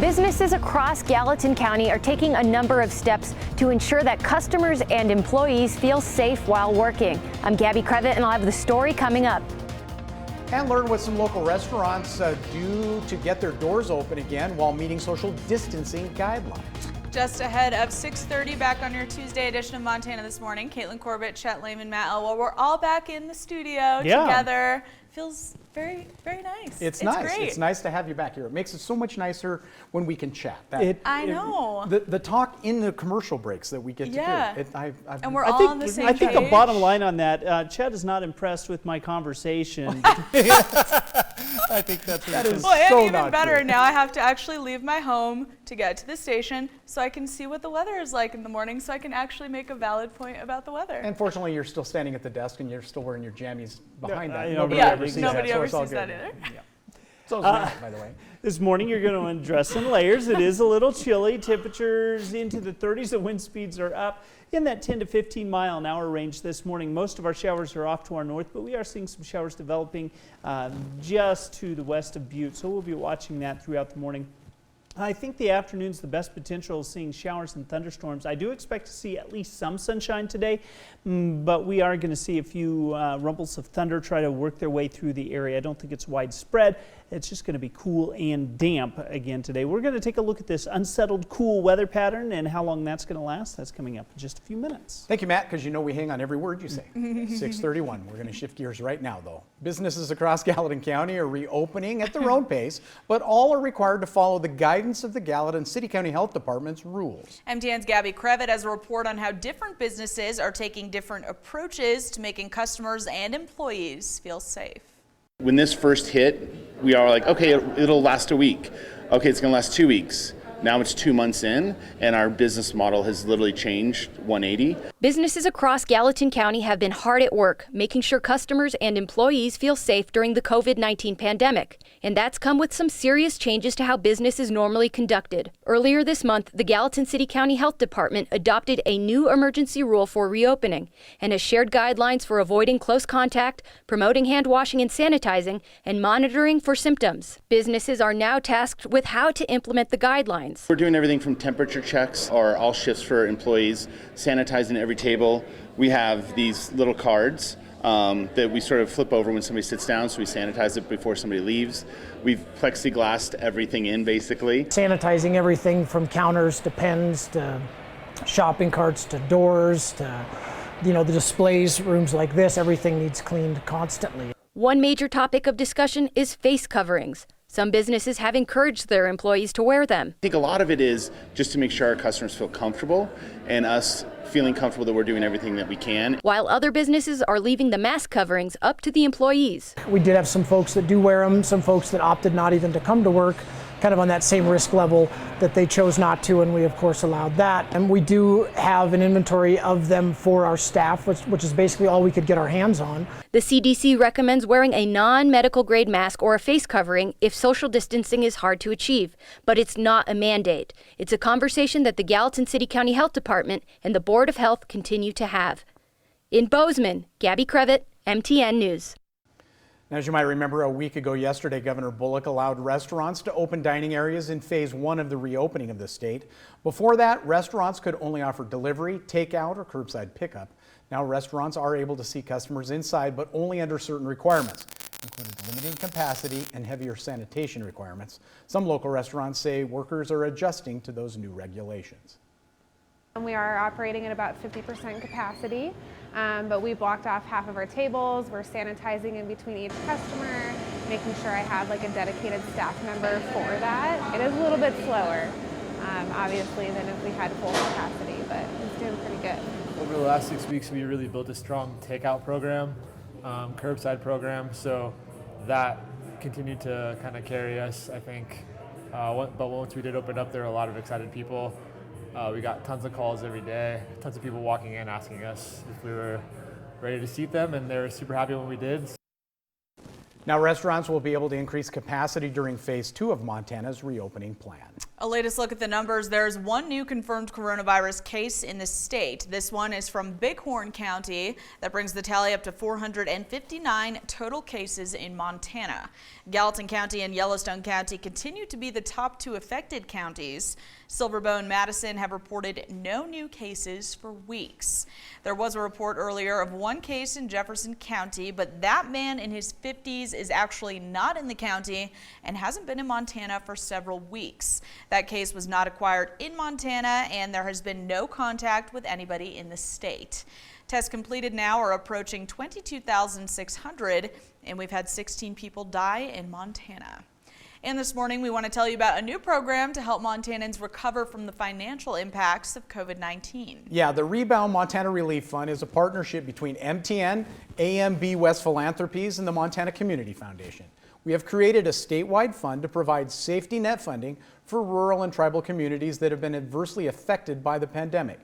Businesses across Gallatin County are taking a number of steps to ensure that customers and employees feel safe while working. I'm Gabby Crevitt, and I'll have the story coming up. And learn what some local restaurants do to get their doors open again while meeting social distancing guidelines. Just ahead of 6:30, back on your Tuesday edition of Montana This Morning. Caitlin Corbett, Chet Lehman, Matt Elwell. We're all back in the studio together. Feels very, very nice. It's nice. Great. It's nice to have you back here. It makes it so much nicer when we can chat. I know. The talk in the commercial breaks that we get to do. And we're all on the same page. I think the bottom line on that, Chet is not impressed with my conversation. I think that is well, and so even better, now I have to actually leave my home to get to the station so I can see what the weather is like in the morning, so I can actually make a valid point about the weather. And fortunately, you're still standing at the desk and you're still wearing your jammies behind that. Nobody ever sees that either. Yeah. So by the way. This morning you're going to dress in layers. It is a little chilly. Temperatures into the 30s. The wind speeds are up in that 10 to 15 mile an hour range this morning. Most of our showers are off to our north, but we are seeing some showers developing just to the west of Butte. So we'll be watching that throughout the morning. I think the afternoon's the best potential of seeing showers and thunderstorms. I do expect to see at least some sunshine today, but we are going to see a few rumbles of thunder try to work their way through the area. I don't think it's widespread. It's just going to be cool and damp again today. We're going to take a look at this unsettled cool weather pattern and how long that's going to last. That's coming up in just a few minutes. Thank you, Matt, because you know we hang on every word you say. 6:31. We're going to shift gears right now, though. Businesses across Gallatin County are reopening at their own pace, but all are required to follow the guidance of the Gallatin City County Health Department's rules. MTN's Gabby Crevitt has a report on how different businesses are taking different approaches to making customers and employees feel safe. When this first hit, we are like, okay, it'll last a week. Okay, it's going to last 2 weeks. Now it's 2 months in, and our business model has literally changed 180. Businesses across Gallatin County have been hard at work, making sure customers and employees feel safe during the COVID-19 pandemic. And that's come with some serious changes to how business is normally conducted. Earlier this month, the Gallatin City County Health Department adopted a new emergency rule for reopening and has shared guidelines for avoiding close contact, promoting hand washing and sanitizing, and monitoring for symptoms. Businesses are now tasked with how to implement the guidelines. We're doing everything from temperature checks or all shifts for employees, sanitizing every table. We have these little cards that we sort of flip over when somebody sits down, so we sanitize it before somebody leaves. We've plexiglassed everything in, basically. Sanitizing everything from counters to pens to shopping carts to doors to, the displays, rooms like this, everything needs cleaned constantly. One major topic of discussion is face coverings. Some businesses have encouraged their employees to wear them. I think a lot of it is just to make sure our customers feel comfortable and us feeling comfortable that we're doing everything that we can. While other businesses are leaving the mask coverings up to the employees. We did have some folks that do wear them, some folks that opted not even to come to work, kind of on that same risk level that they chose not to, and we of course allowed that. And we do have an inventory of them for our staff, which is basically all we could get our hands on. The CDC recommends wearing a non-medical grade mask or a face covering if social distancing is hard to achieve, but it's not a mandate. It's a conversation that the Gallatin City County Health Department and the Board of Health continue to have. In Bozeman, Gabby Crevitt, MTN News. As you might remember, a week ago yesterday, Governor Bullock allowed restaurants to open dining areas in phase 1 of the reopening of the state. Before that, restaurants could only offer delivery, takeout, or curbside pickup. Now restaurants are able to see customers inside, but only under certain requirements, including limited capacity and heavier sanitation requirements. Some local restaurants say workers are adjusting to those new regulations. We are operating at about 50% capacity, but we blocked off half of our tables. We're sanitizing in between each customer, making sure I have like a dedicated staff member for that. It is a little bit slower, obviously, than if we had full capacity, but it's doing pretty good. Over the last 6 weeks, we really built a strong takeout program, curbside program, so that continued to kind of carry us, I think. But once we did open up, there were a lot of excited people. We got tons of calls every day, tons of people walking in asking us if we were ready to seat them, and they were super happy when we did. Now restaurants will be able to increase capacity during phase 2 of Montana's reopening plan. A latest look at the numbers. There's one new confirmed coronavirus case in the state. This one is from Bighorn County. That brings the tally up to 459 total cases in Montana. Gallatin County and Yellowstone County continue to be the top two affected counties. Silverbow and Madison have reported no new cases for weeks. There was a report earlier of one case in Jefferson County, but that man in his 50s is actually not in the county and hasn't been in Montana for several weeks. That case was not acquired in Montana, and there has been no contact with anybody in the state. Tests completed now are approaching 22,600, and we've had 16 people die in Montana. And this morning, we want to tell you about a new program to help Montanans recover from the financial impacts of COVID-19. Yeah, the Rebound Montana Relief Fund is a partnership between MTN, AMB West Philanthropies, and the Montana Community Foundation. We have created a statewide fund to provide safety net funding for rural and tribal communities that have been adversely affected by the pandemic.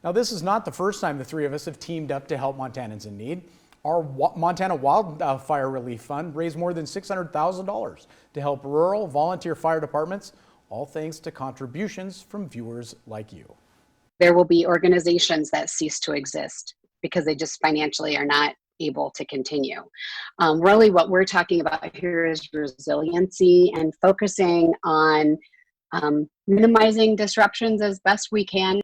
Now, this is not the first time the three of us have teamed up to help Montanans in need. Our Montana Wildfire Relief Fund raised more than $600,000 to help rural volunteer fire departments, all thanks to contributions from viewers like you. There will be organizations that cease to exist because they just financially are not able to continue. Really what we're talking about here is resiliency and focusing on minimizing disruptions as best we can.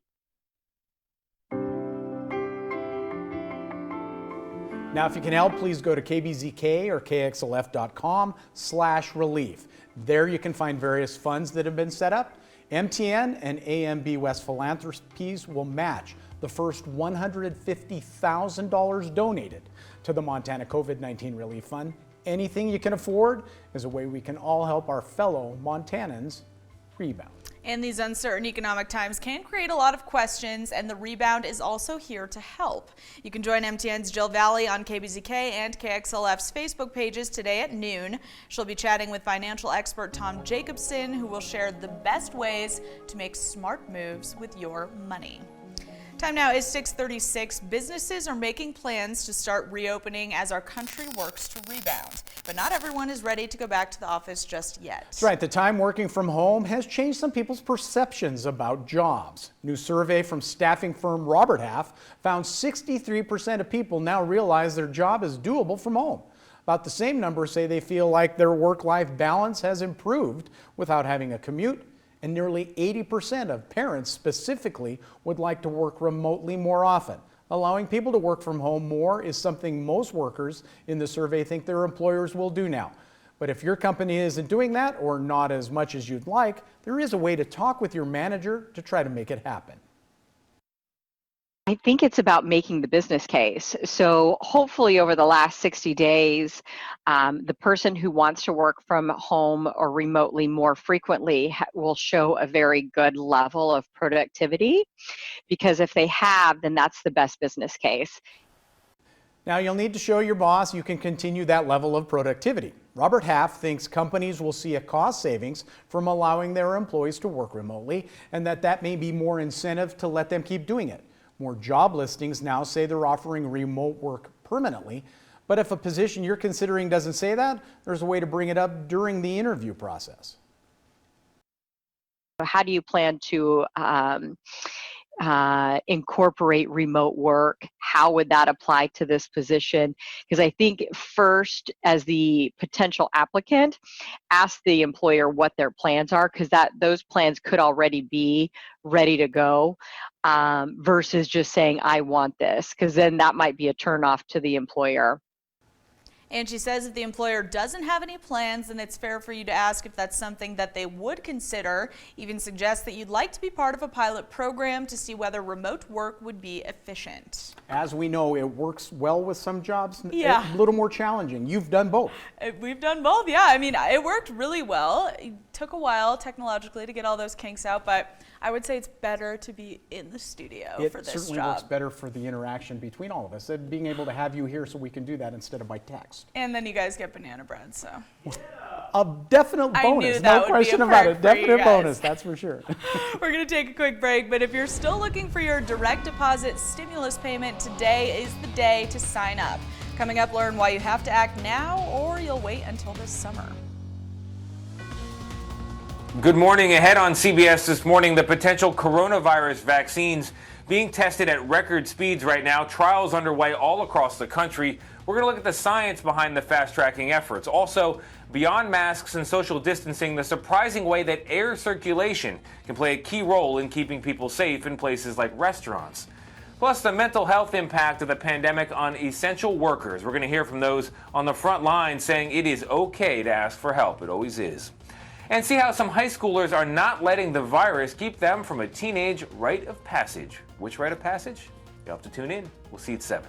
Now, if you can help, please go to kbzk or kxlf.com/relief. There you can find various funds that have been set up. MTN and AMB West Philanthropies will match the first $150,000 donated to the Montana COVID-19 Relief Fund. Anything you can afford is a way we can all help our fellow Montanans rebound. And these uncertain economic times can create a lot of questions, and the Rebound is also here to help. You can join MTN's Jill Valley on KBZK and KXLF's Facebook pages today at noon. She'll be chatting with financial expert Tom Jacobson, who will share the best ways to make smart moves with your money. Time now is 6:36. Businesses are making plans to start reopening as our country works to rebound. But not everyone is ready to go back to the office just yet. That's right. The time working from home has changed some people's perceptions about jobs. New survey from staffing firm Robert Half found 63% of people now realize their job is doable from home. About the same number say they feel like their work-life balance has improved without having a commute. And nearly 80% of parents specifically would like to work remotely more often. Allowing people to work from home more is something most workers in the survey think their employers will do now. But if your company isn't doing that, or not as much as you'd like, there is a way to talk with your manager to try to make it happen. I think it's about making the business case. So hopefully over the last 60 days, the person who wants to work from home or remotely more frequently will show a very good level of productivity, because if they have, then that's the best business case. Now, you'll need to show your boss you can continue that level of productivity. Robert Half thinks companies will see a cost savings from allowing their employees to work remotely, and that may be more incentive to let them keep doing it. More job listings now say they're offering remote work permanently, but if a position you're considering doesn't say that, there's a way to bring it up during the interview process. How do you plan to incorporate remote work? How would that apply to this position? Because I think first, as the potential applicant, ask the employer what their plans are, because those plans could already be ready to go, versus just saying, I want this, because then that might be a turnoff to the employer. And she says if the employer doesn't have any plans, then it's fair for you to ask if that's something that they would consider. Even suggest that you'd like to be part of a pilot program to see whether remote work would be efficient. As we know, it works well with some jobs, Yeah. a little more challenging. You've done both. We've done both, yeah. I mean, it worked really well. It took a while technologically to get all those kinks out, but I would say it's better to be in the studio for this job. It certainly works better for the interaction between all of us, and being able to have you here so we can do that instead of by text. And then you guys get banana bread, so. A definite bonus, I knew that no would be question a about perk it. for you Definite guys. bonus, that's for sure. We're going to take a quick break, but if you're still looking for your direct deposit stimulus payment, today is the day to sign up. Coming up, learn why you have to act now or you'll wait until this summer. Good morning. Ahead on CBS this morning, the potential coronavirus vaccines being tested at record speeds right now. Trials underway all across the country. We're going to look at the science behind the fast-tracking efforts. Also, beyond masks and social distancing, the surprising way that air circulation can play a key role in keeping people safe in places like restaurants. Plus, the mental health impact of the pandemic on essential workers. We're going to hear from those on the front line saying it is okay to ask for help. It always is. And see how some high schoolers are not letting the virus keep them from a teenage rite of passage. Which rite of passage? You'll have to tune in. We'll see you at 7.